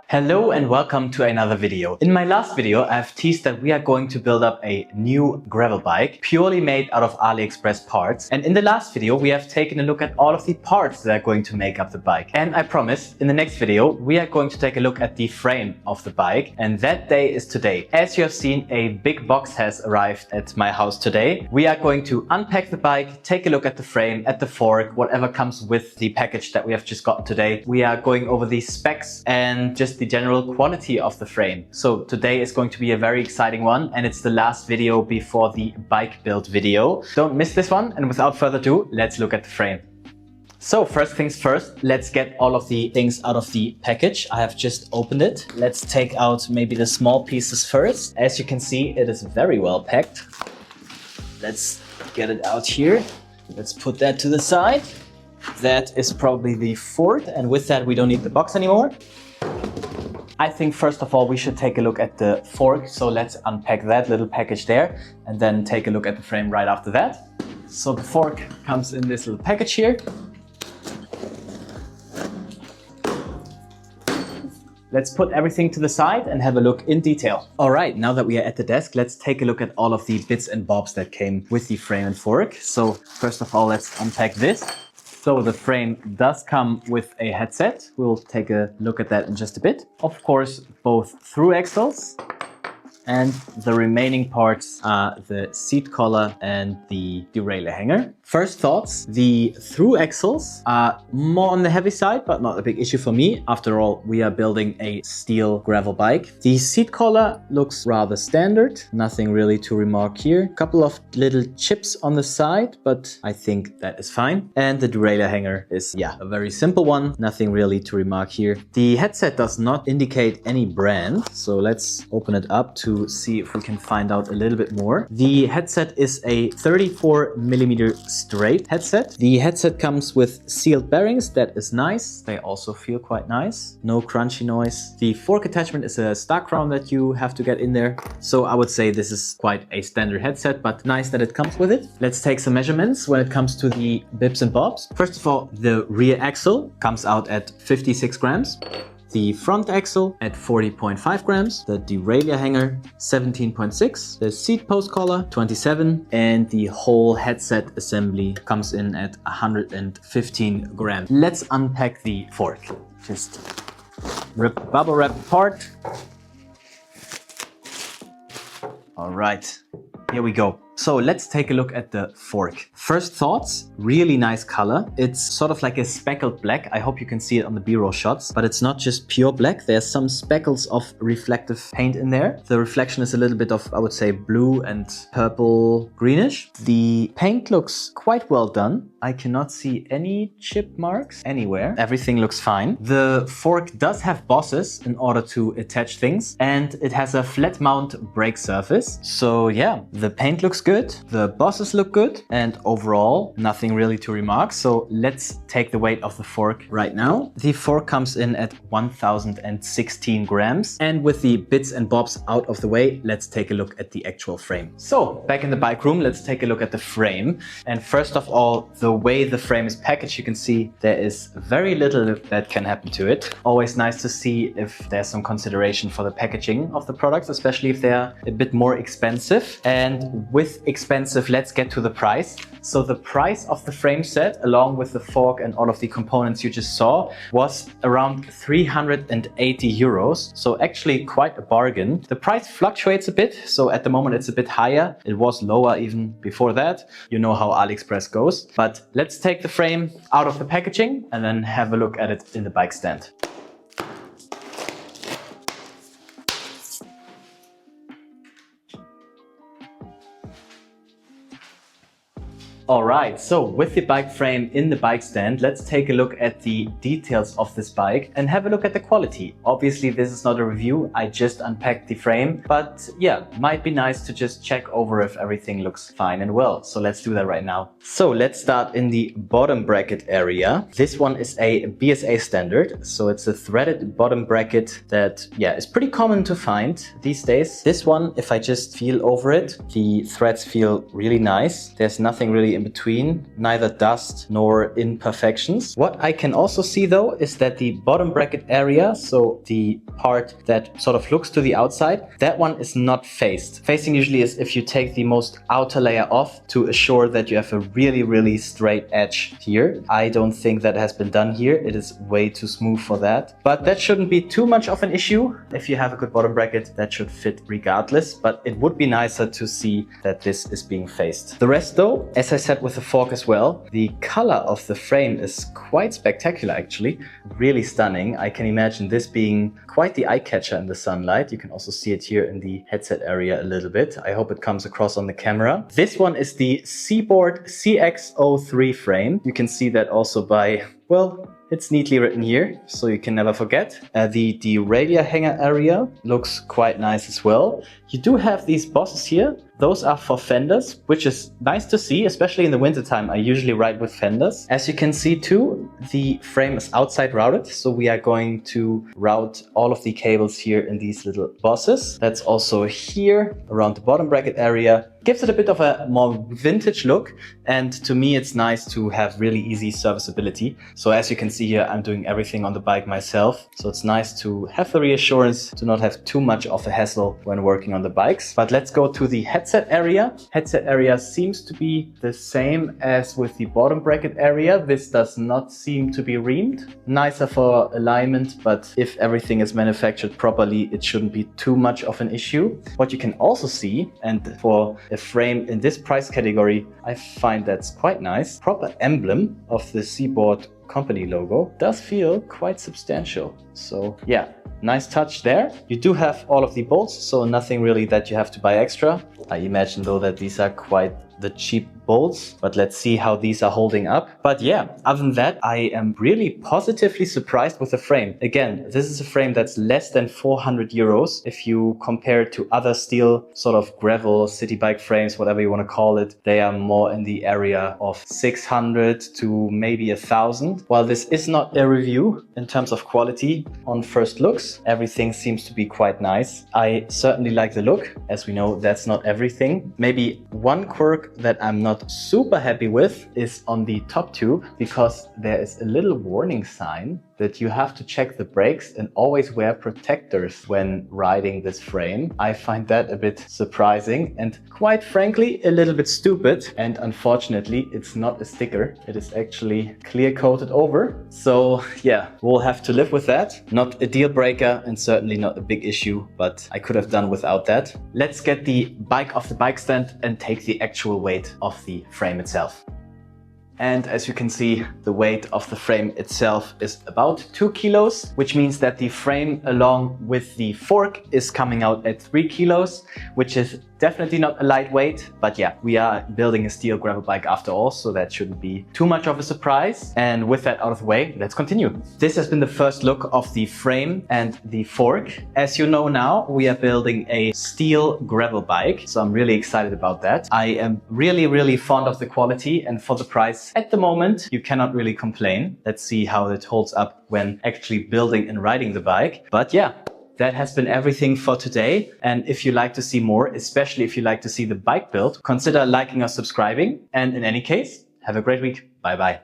Hello and welcome to another video. In my last video, I've teased that we are going to build up a new gravel bike purely made out of AliExpress parts. And in the last video, we have taken a look at all of the parts that are going to make up the bike. And I promise, in the next video, we are going to take a look at the frame of the bike. And that day is today. As you have seen, a big box has arrived at my house today. We are going to unpack the bike, take a look at the frame, at the fork, whatever comes with the package that we have just gotten today. We are going over the specs and just the general quality of the frame. So today is going to be a very exciting one, and it's the last video before the bike build video. Don't miss this one, and without further ado, let's look at the frame. So first things first, let's get all of the things out of the package. I have just opened it. Let's take out maybe the small pieces first. As you can see, it is very well packed. Let's get it out here. Let's put that to the side. That is probably the fork, and with that we don't need the box anymore. I think first of all we should take a look at the fork, so let's unpack that little package there and then take a look at the frame right after that. So the fork comes in this little package here. Let's put everything to the side and have a look in detail. Alright, now that we are at the desk, let's take a look at all of the bits and bobs that came with the frame and fork. So first of all, let's unpack this. So the frame does come with a headset. We'll take a look at that in just a bit. Of course, both thru-axles, and the remaining parts are the seat collar and the derailleur hanger. First thoughts, the thru-axles are more on the heavy side, but not a big issue for me. After all, we are building a steel gravel bike. The seat collar looks rather standard. Nothing really to remark here. A couple of little chips on the side, but I think that is fine. And the derailleur hanger is, a very simple one. Nothing really to remark here. The headset does not indicate any brand, so let's open it up to see if we can find out a little bit more. The headset is a 34mm straight headset. The headset comes with sealed bearings. That is nice. They also feel quite nice. No crunchy noise. The fork attachment is a stock crown that you have to get in there. So I would say this is quite a standard headset, but nice that it comes with it. Let's take some measurements when it comes to the bits and bobs. First of all, the rear axle comes out at 56 grams. The front axle at 40.5 grams, the derailleur hanger 17.6, the seat post collar 27, and the whole headset assembly comes in at 115 grams. Let's unpack the fork. Just rip the bubble wrap apart. All right, here we go. So let's take a look at the fork. First thoughts, really nice color. It's sort of like a speckled black. I hope you can see it on the B-roll shots, but it's not just pure black. There's some speckles of reflective paint in there. The reflection is a little bit of, I would say, blue and purple greenish. The paint looks quite well done. I cannot see any chip marks anywhere. Everything looks fine. The fork does have bosses in order to attach things, and it has a flat mount brake surface. So yeah, the paint looks good, the bosses look good, and overall nothing really to remark. So let's take the weight of the fork right now. The fork comes in at 1016 grams, and with the bits and bobs out of the way, let's take a look at the actual frame. So back in the bike room, let's take a look at the frame. And first of all, the way the frame is packaged, you can see there is very little that can happen to it. Always nice to see if there's some consideration for the packaging of the products, especially if they're a bit more expensive. And with expensive, let's get to the price. So the price of the frame set, along with the fork and all of the components you just saw, was around 380 euros. So actually quite a bargain. The price fluctuates a bit. So at the moment it's a bit higher. It was lower even before that. You know how AliExpress goes. But let's take the frame out of the packaging and then have a look at it in the bike stand. Alright, so with the bike frame in the bike stand, let's take a look at the details of this bike and have a look at the quality. Obviously, this is not a review, I just unpacked the frame, but yeah, might be nice to just check over if everything looks fine and well. So let's do that right now. So let's start in the bottom bracket area. This one is a BSA standard, so it's a threaded bottom bracket that, is pretty common to find these days. This one, if I just feel over it, the threads feel really nice. There's nothing really in between, neither dust nor imperfections. What I can also see though is that the bottom bracket area, so the part that sort of looks to the outside, that one is not faced. Facing usually is if you take the most outer layer off to assure that you have a really straight edge here. I don't think that has been done here. It is way too smooth for that. But that shouldn't be too much of an issue. If you have a good bottom bracket, that should fit regardless. But it would be nicer to see that this is being faced. The rest though, as I said with the fork as well, the color of the frame is quite spectacular actually. Really stunning. I can imagine this being quite the eye catcher in the sunlight. You can also see it here in the headset area a little bit. I hope it comes across on the camera. This one is the Seaboard CX03 frame. You can see that also by, well, it's neatly written here, so you can never forget. The derailleur hanger area looks quite nice as well. You do have these bosses here. Those are for fenders, which is nice to see, especially in the wintertime. I usually ride with fenders. As you can see too, the frame is outside routed, so we are going to route all of the cables here in these little bosses. That's also here around the bottom bracket area. Gives it a bit of a more vintage look, and to me it's nice to have really easy serviceability. So as you can see here, I'm doing everything on the bike myself, so it's nice to have the reassurance to not have too much of a hassle when working on the bikes. But let's go to the headset area. Headset area seems to be the same as with the bottom bracket area. This does not seem to be reamed. Nicer for alignment, but if everything is manufactured properly, it shouldn't be too much of an issue. What you can also see, and for a frame in this price category, I find that's quite nice. Proper emblem of the Seaboard company logo does feel quite substantial. So yeah, nice touch there. You do have all of the bolts, so nothing really that you have to buy extra. I imagine though that these are quite the cheap bolts, but let's see how these are holding up. But yeah, other than that, I am really positively surprised with the frame. Again, this is a frame that's less than 400 euros. If you compare it to other steel sort of gravel city bike frames, whatever you want to call it, they are more in the area of 600 to maybe 1,000. While this is not a review in terms of quality on first looks, everything seems to be quite nice. I certainly like the look. As we know, that's not everything. Maybe one quirk that I'm not super happy with is on the top tube, because there is a little warning sign that you have to check the brakes and always wear protectors when riding this frame. I find that a bit surprising and quite frankly a little bit stupid, and unfortunately it's not a sticker, it is actually clear coated over. So yeah, we'll have to live with that. Not a deal breaker and certainly not a big issue, but I could have done without that. Let's get the bike off the bike stand and take the actual weight of the frame itself. And as you can see, the weight of the frame itself is about 2 kilos, which means that the frame along with the fork is coming out at 3 kilos, which is definitely not a lightweight. But yeah, we are building a steel gravel bike after all, so that shouldn't be too much of a surprise. And with that out of the way, let's continue. This has been the first look of the frame and the fork. As you know now, we are building a steel gravel bike, so I'm really excited about that. I am really fond of the quality, and for the price at the moment, you cannot really complain. Let's see how it holds up when actually building and riding the bike. But yeah, that has been everything for today. And if you like to see more, especially if you like to see the bike build, consider liking or subscribing. And in any case, have a great week. Bye bye.